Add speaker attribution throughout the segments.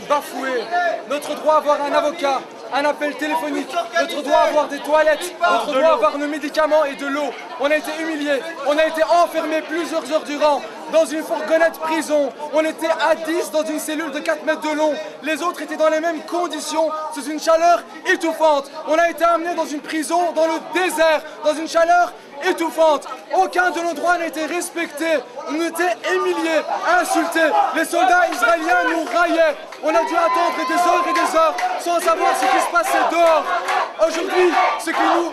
Speaker 1: Bafoué notre droit à avoir un avocat, un appel téléphonique, notre droit à avoir des toilettes, notre droit à avoir nos médicaments et de l'eau. On a été humiliés, on a été enfermés plusieurs heures durant dans une fourgonnette prison. On était à 10 dans une cellule de 4 mètres de long. Les autres étaient dans les mêmes conditions, sous une chaleur étouffante. On a été amenés dans une prison dans le désert, dans une chaleur étouffante. Aucun de nos droits n'a été respecté. On était humiliés, insultés. Les soldats israéliens nous raillaient. On a dû attendre des heures sans savoir ce qui se passait dehors. Aujourd'hui, ce qui nous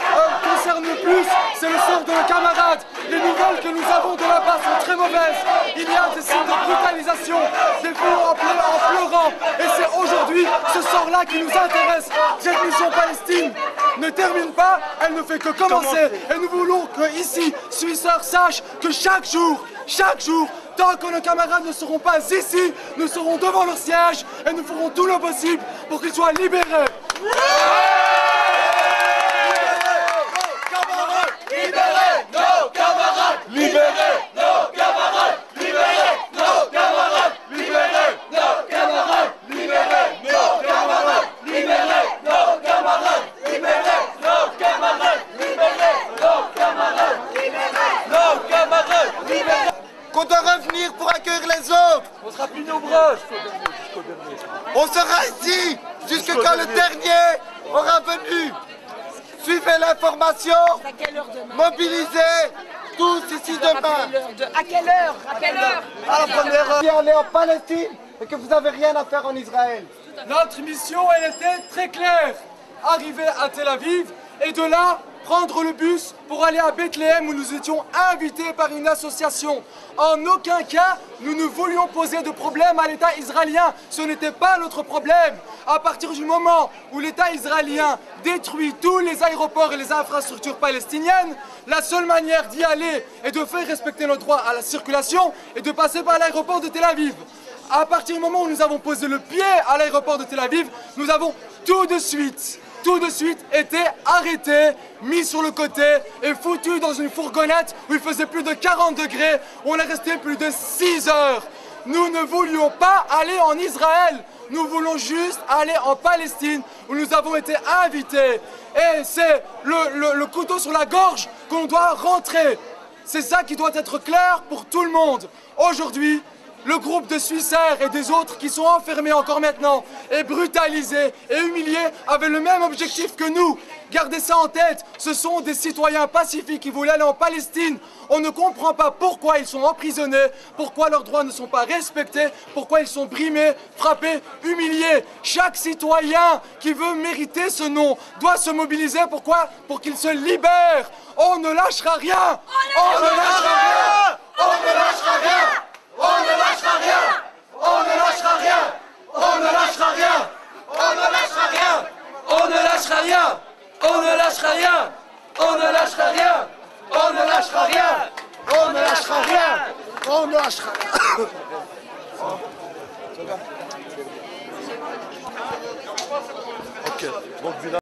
Speaker 1: concerne le plus, c'est le sort de nos camarades. Les nouvelles que nous avons de là-bas sont très mauvaises. Il y a des signes de brutalisation, des filles en pleurant. Et c'est aujourd'hui ce sort-là qui nous intéresse. Cette mission Palestine ne termine pas, elle ne fait que commencer. Et nous voulons que ici, Suisseurs sachent que chaque jour, tant que nos camarades ne seront pas ici, nous serons devant leur siège et nous ferons tout le possible pour qu'ils soient libérés.
Speaker 2: Qu'on doit revenir pour accueillir les autres.
Speaker 1: On sera plus nombreux.
Speaker 2: On sera ici jusqu'à quand le dernier aura venu. Suivez l'information. Mobilisez tous ici demain.
Speaker 3: À quelle heure?
Speaker 2: À la première heure. Si on est en Palestine et que vous n'avez rien à faire en Israël.
Speaker 1: Notre mission, elle était très claire. Arriver à Tel Aviv et de là, prendre le bus pour aller à Bethléem où nous étions invités par une association. En aucun cas, nous ne voulions poser de problème à l'État israélien. Ce n'était pas notre problème. À partir du moment où l'État israélien détruit tous les aéroports et les infrastructures palestiniennes, la seule manière d'y aller et de faire respecter nos droits à la circulation est de passer par l'aéroport de Tel Aviv. À partir du moment où nous avons posé le pied à l'aéroport de Tel Aviv, nous avons tout de suite été arrêtés, mis sur le côté et foutus dans une fourgonnette où il faisait plus de 40 degrés. On est resté plus de 6 heures. Nous ne voulions pas aller en Israël. Nous voulons juste aller en Palestine où nous avons été invités. Et c'est le couteau sur la gorge qu'on doit rentrer. C'est ça qui doit être clair pour tout le monde. Aujourd'hui, le groupe de Suisseurs et des autres qui sont enfermés encore maintenant et brutalisés et humiliés avaient le même objectif que nous. Gardez ça en tête, ce sont des citoyens pacifiques qui voulaient aller en Palestine. On ne comprend pas pourquoi ils sont emprisonnés, pourquoi leurs droits ne sont pas respectés, pourquoi ils sont brimés, frappés, humiliés. Chaque citoyen qui veut mériter ce nom doit se mobiliser. Pourquoi? Pour qu'il se libère. On ne lâchera rien. On ne lâchera rien. On ne lâchera rien. On ne lâchera rien! On ne lâchera rien! On ne lâchera rien! On ne lâchera rien! On ne lâchera rien! On ne lâchera rien! On ne lâchera rien! On ne lâchera rien! On ne lâchera rien!
Speaker 2: On ne lâchera rien.
Speaker 4: Ok, donc